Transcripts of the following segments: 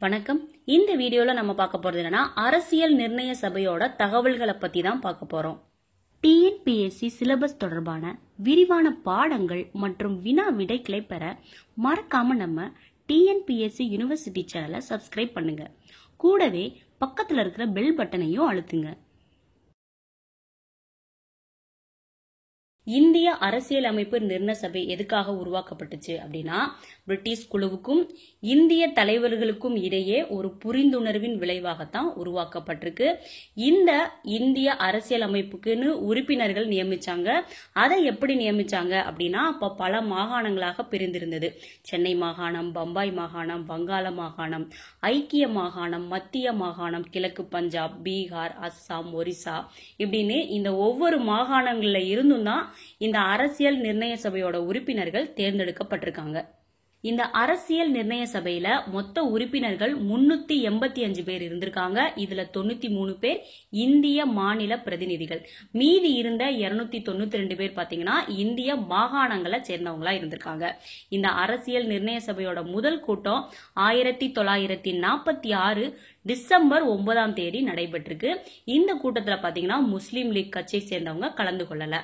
வணக்கம். இந்த வீடியோல நம்ம பார்க்க போறது என்னன்னா அரசியல் நிர்ணய சபையோட தகவல்களை பத்தி தான் பார்க்க போறோம். டிஎன்பிஎஸ்சி சிலபஸ் தொடர்பான விரிவான பாடங்கள் மற்றும் வினா விடைகளை பெற மறக்காம நம்ம டிஎன்பிஎஸ்சி யூனிவர்சிட்டி சேனலை சப்ஸ்கிரைப் பண்ணுங்க. கூடவே பக்கத்துல இருக்கிற பெல் பட்டனையும் அழுத்துங்க. இந்திய அரசியலமைப்பு நிர்ணய சபை எதுக்காக உருவாக்கப்பட்டுச்சு அப்படின்னா, பிரிட்டிஷ் குழுவுக்கும் இந்திய தலைவர்களுக்கும் இடையே ஒரு புரிந்துணர்வின் விளைவாகத்தான் உருவாக்கப்பட்டிருக்கு. இந்த இந்திய அரசியலமைப்புக்குன்னு உறுப்பினர்கள் நியமிச்சாங்க. அதை எப்படி நியமிச்சாங்க அப்படின்னா, அப்ப பல மாகாணங்களாக பிரிந்திருந்தது. சென்னை மாகாணம், பம்பாய் மாகாணம், வங்காள மாகாணம், ஐக்கிய மாகாணம், மத்திய மாகாணம், கிழக்கு பஞ்சாப், பீகார், அஸ்ஸாம், ஒரிசா இப்படின்னு இந்த ஒவ்வொரு மாகாணங்கள்ல இருந்தும் தான் இந்த அரசியல் நிர்ணய சபையோட உறுப்பினர்கள் தேர்ந்தெடுக்கப்பட்டிருக்காங்க. இந்த அரசியல் நிர்ணய சபையில மொத்த உறுப்பினர்கள் 385 பேர் இருந்திருக்காங்க. இதுல 93 பேர் இந்திய மாநில பிரதிநிதிகள். மீதி இருந்த 292 பேர் பாத்தீங்கன்னா இந்திய மாகாணங்களை சேர்ந்தவங்களா இருந்திருக்காங்க. இந்த அரசியல் நிர்ணய சபையோட முதல் கூட்டம் 1946 டிசம்பர் 9ஆம் தேதி நடைபெற்றிருக்கு. இந்த கூட்டத்துல பாத்தீங்கன்னா முஸ்லீம் லீக் கட்சியை சேர்ந்தவங்க கலந்து கொள்ளல.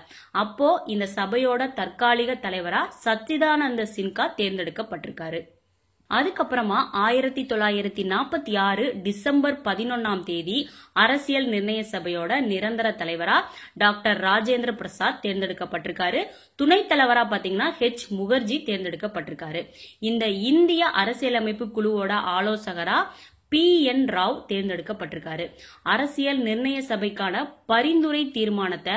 அப்போ இந்த சபையோட தற்காலிக தலைவரா சச்சிதானந்த சின்ஹா தேர்ந்தெடுக்கப்பட்டிருக்காரு. அதுக்கப்புறமா 1946 டிசம்பர் 11ஆம் தேதி அரசியல் நிர்ணய சபையோட நிரந்தர தலைவரா டாக்டர் ராஜேந்திர பிரசாத் தேர்ந்தெடுக்கப்பட்டிருக்காரு. துணைத் தலைவரா பாத்தீங்கன்னா முகர்ஜி தேர்ந்தெடுக்கப்பட்டிருக்காரு. இந்த இந்திய அரசியலமைப்பு குழுவோட ஆலோசகரா PN ராவ் தேர்ந்தெடுக்கப்பட்டிருக்காரு. அரசியல் நிர்ணய சபைக்கான பரிந்துரை தீர்மானத்தை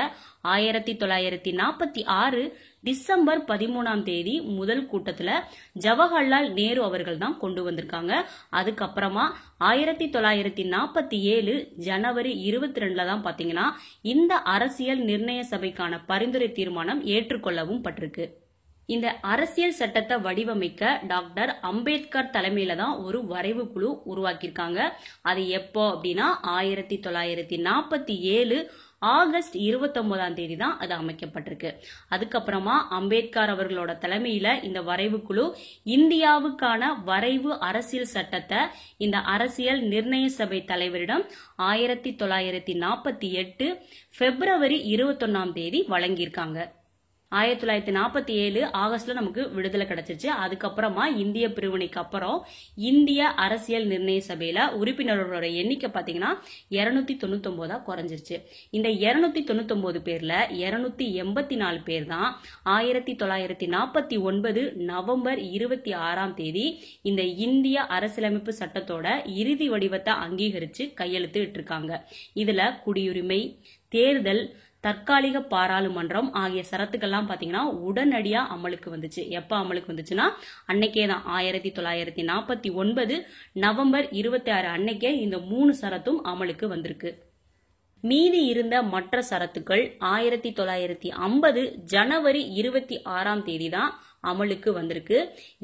1946 டிசம்பர் 13ஆம் தேதி முதல் கூட்டத்துல ஜவஹர்லால் நேரு அவர்கள் தான் கொண்டு வந்திருக்காங்க. அதுக்கப்புறமா 1947 ஜனவரி 22 தான் பாத்தீங்கன்னா இந்த அரசியல் நிர்ணய சபைக்கான பரிந்துரை தீர்மானம் ஏற்றுக்கொள்ளவும் பட்டிருக்கு. இந்த அரசியல் சட்டத்தை வடிவமைக்க டாக்டர் அம்பேத்கர் தலைமையில தான் ஒரு வரைவு குழு உருவாக்கியிருக்காங்க. அது எப்போ அப்படின்னா 1947 ஆகஸ்ட் 29ஆம் தேதி தான் அது அமைக்கப்பட்டிருக்கு. அதுக்கப்புறமா அம்பேத்கர் அவர்களோட தலைமையில இந்த வரைவு குழு இந்தியாவுக்கான வரைவு அரசியல் சட்டத்தை இந்த அரசியல் நிர்ணய சபை தலைவரிடம் 1948 பிப்ரவரி 21ஆம் தேதி வழங்கியிருக்காங்க. 1947 ஆகஸ்ட்ல நமக்கு விடுதலை கிடைச்சிருச்சு. அதுக்கப்புறமா இந்திய பிரிவினைக்கு அப்புறம் இந்திய அரசியல் நிர்ணய சபையில உறுப்பினர்களோட எண்ணிக்கை பாத்தீங்கன்னா 299 குறைஞ்சிருச்சு. இந்த 299 பேர்ல 284 பேர் தான் 1949 நவம்பர் 26ஆம் தேதி இந்த இந்திய அரசியலமைப்பு சட்டத்தோட இறுதி வடிவத்தை அங்கீகரிச்சு கையெழுத்து இட்டிருக்காங்க. இதுல குடியுரிமை, தேர்தல், தற்காலிக பாராளுமன்றம் ஆகிய சரத்துக்கள்லாம் பாத்தீங்கன்னா உடனடியா அமலுக்கு வந்துச்சு. எப்ப அமலுக்கு வந்துச்சுன்னா அன்னைக்கே தான் 1949 நவம்பர் 26 அன்னைக்கே இந்த 3 சரத்தும் அமலுக்கு வந்திருக்கு. மீதி இருந்த மற்ற சரத்துக்கள் 1950 ஜனவரி 26ஆம் தேதி தான் அமலுக்கு வந்திருக்கு.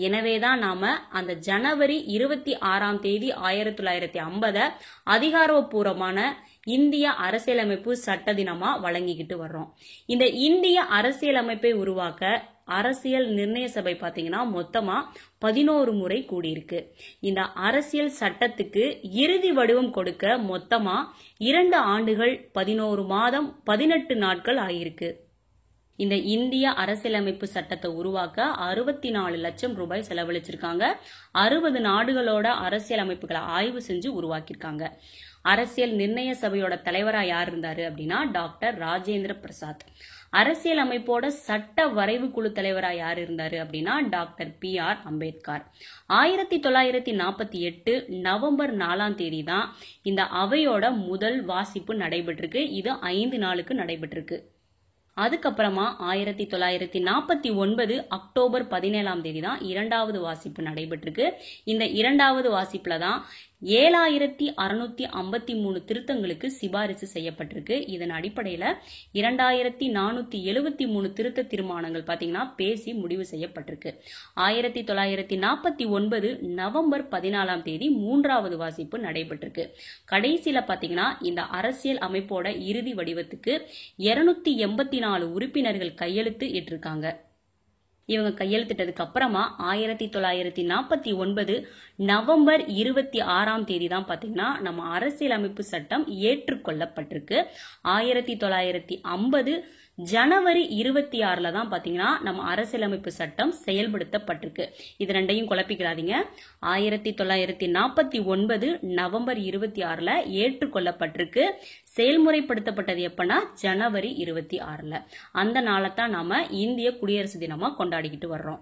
எனவேதான் நாம அந்த ஜனவரி 26ஆம் தேதி 1950 அதிகாரப்பூர்வமான இந்திய அரசியலமைப்பு சட்ட தினமா வழங்கிக்கிட்டு வர்றோம். இந்த இந்திய அரசியலமைப்பை உருவாக்க அரசியல் நிர்ணய சபை பாத்தீங்கன்னா மொத்தமா 11 முறை கூடியிருக்கு. இந்த அரசியல் சட்டத்துக்கு இறுதி வடிவம் கொடுக்க மொத்தமா 2 ஆண்டுகள் 11 மாதம் 18 நாட்கள் ஆகியிருக்கு. இந்த இந்திய அரசியலமைப்பு சட்டத்தை உருவாக்க 64 லட்சம் ரூபாய் செலவழிச்சிருக்காங்க. 60 நாடுகளோட அரசியல் அமைப்புகளை ஆய்வு செஞ்சு உருவாக்கியிருக்காங்க. அரசியல் நிர்ணய சபையோட தலைவரா யார் இருந்தாரு அப்படின்னா டாக்டர் ராஜேந்திர பிரசாத். அரசியல் அமைப்போட சட்ட வரைவு குழு தலைவரா யார் இருந்தாரு அப்படின்னா டாக்டர் PR அம்பேத்கர். 1948 நவம்பர் 4ஆம் தேதி தான் இந்த அவையோட முதல் வாசிப்பு நடைபெற்றிருக்கு. இது 5 நாளுக்கு நடைபெற்றிருக்கு. அதுக்கப்புறமா 1949 அக்டோபர் 17ஆம் தேதி தான் 2வது வாசிப்பு நடைபெற்றிருக்கு. இந்த 2வது வாசிப்புல தான் 7653 திருத்தங்களுக்கு சிபாரிசு செய்யப்பட்டிருக்கு. இதன் அடிப்படையில 2473 திருத்த தீர்மானங்கள் பாத்தீங்கன்னா பேசி முடிவு செய்யப்பட்டிருக்கு. 1949 நவம்பர் 14ஆம் தேதி 3வது வாசிப்பு நடைபெற்றிருக்கு. கடைசியில பாத்தீங்கன்னா இந்த அரசியல் அமைப்போட இறுதி வடிவத்துக்கு 284 உறுப்பினர்கள் கையெழுத்து இட்டிருக்காங்க. இவங்க கையெழுத்திட்டதுக்கு அப்புறமா 1949 நவம்பர் 26 தான் பாத்தீங்கன்னா நம்ம அரசியலமைப்பு சட்டம் ஏற்றுக்கொள்ளப்பட்டிருக்கு. 1950 ஜனவரி 26 தான் பாத்தீங்கன்னா நம்ம அரசியலமைப்பு சட்டம் செயல்படுத்தப்பட்டிருக்கு. இது ரெண்டையும் குழப்பிக்கிறாதீங்க. 1949 நவம்பர் 26 ஏற்றுக்கொள்ளப்பட்டிருக்கு. செயல்முறைப்படுத்தப்பட்டது எப்பனா ஜனவரி 26. அந்த நாளைத்தான் நாம இந்திய குடியரசு தினமா கொண்டாடிக்கிட்டு வர்றோம்.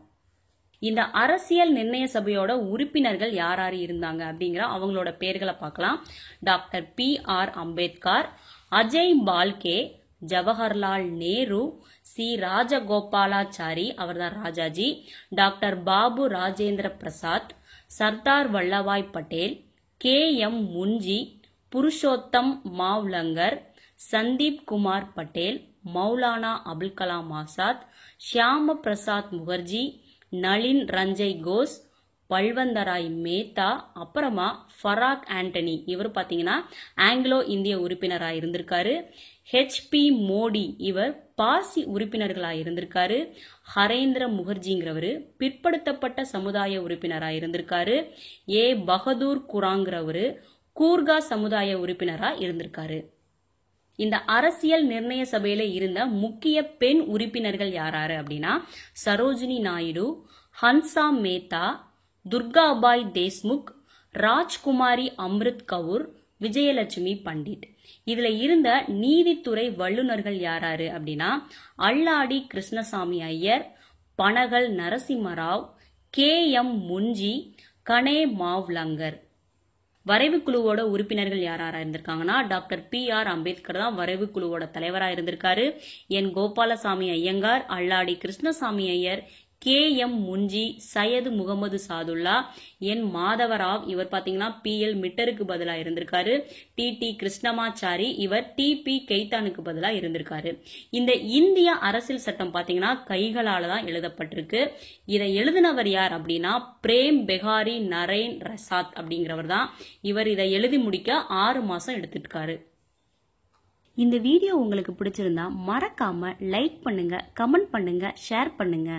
இந்த அரசியல் நிர்ணய சபையோட உறுப்பினர்கள் யார் யார் இருந்தாங்க அப்படிங்கிற அவங்களோட பெயர்களை பார்க்கலாம். Doctor P.R. Ambedkar, Ajay Phalke, Jawaharlal Nehru, C Rajagopalachari, அவர்தான் ராஜாஜி, டாக்டர் பாபு ராஜேந்திர பிரசாத், சர்தார் வல்லபாய் பட்டேல், K.M. முன்ஜி, புருஷோத்தம் மாவ்லங்கர், சந்தீப் குமார் பட்டேல், மௌலானா அபுல் கலாம் ஆசாத், ஷியாம பிரசாத் முகர்ஜி, நளின் ரஞ்சய் கோஸ், பல்வந்தராய் மேத்தா, அப்புறமா ஃபராக் ஆண்டனி, இவர் பாத்தீங்கன்னா ஆங்கிலோ இந்திய உறுப்பினராக இருந்திருக்காரு. HP மோடி, இவர் பார்சி உறுப்பினர்களாக இருந்திருக்காரு. ஹரேந்திர முகர்ஜிங்கிறவரு பிற்படுத்தப்பட்ட சமுதாய உறுப்பினராக இருந்திருக்காரு. பகதூர் குராங்கிறவரு கூர்கா சமுதாய உறுப்பினராக இருந்திருக்காரு. இந்த அரசியல் நிர்ணய சபையில இருந்த முக்கிய பெண் உறுப்பினர்கள் யாராரு அப்படின்னா சரோஜினி நாயுடு, ஹன்சா மேத்தா, துர்காபாய் தேஷ்முக், ராஜ்குமாரி அம்ரித் கவுர், விஜயலட்சுமி பண்டிட். இதுல இருந்த நீதித்துறை வல்லுநர்கள் யாராரு அப்படின்னா அல்லாடி கிருஷ்ணசாமி ஐயர், பனகல் நரசிம்மராவ், K.M. முன்ஜி, கனே மாவ்லங்கர். வரைவு குழுவோட உறுப்பினர்கள் யாரா இருந்திருக்காங்கன்னா டாக்டர் P.R. அம்பேத்கர் தான் வரைவு குழுவோட தலைவரா இருந்திருக்காரு. என் கோபாலசாமி ஐயங்கார், அல்லாடி கிருஷ்ணசாமி ஐயர், K.M. முன்ஜி, சையது முகமது சாதுல்லா, என் மாதவராவ், இவர் பாத்தீங்கன்னா PL மிட்டருக்கு பதிலா இருந்திருக்காரு. T.T. கிருஷ்ணமாச்சாரி, இவர் T.P. கெய்தானுக்கு பதிலா இருந்திருக்காரு. இந்த இந்திய அரசியல் சட்டம் பாத்தீங்கன்னா கைகளால தான் எழுதப்பட்டிருக்கு. இதை எழுதினவர் யார் அப்படின்னா பிரேம் பெகாரி நரேன் ரசாத் அப்படிங்கிறவர் தான். இவர் இதை எழுதி முடிக்க 6 மாசம் எடுத்துட்டாரு. இந்த வீடியோ உங்களுக்கு பிடிச்சிருந்தா மறக்காம லைக் பண்ணுங்க, கமெண்ட் பண்ணுங்க, ஷேர் பண்ணுங்க.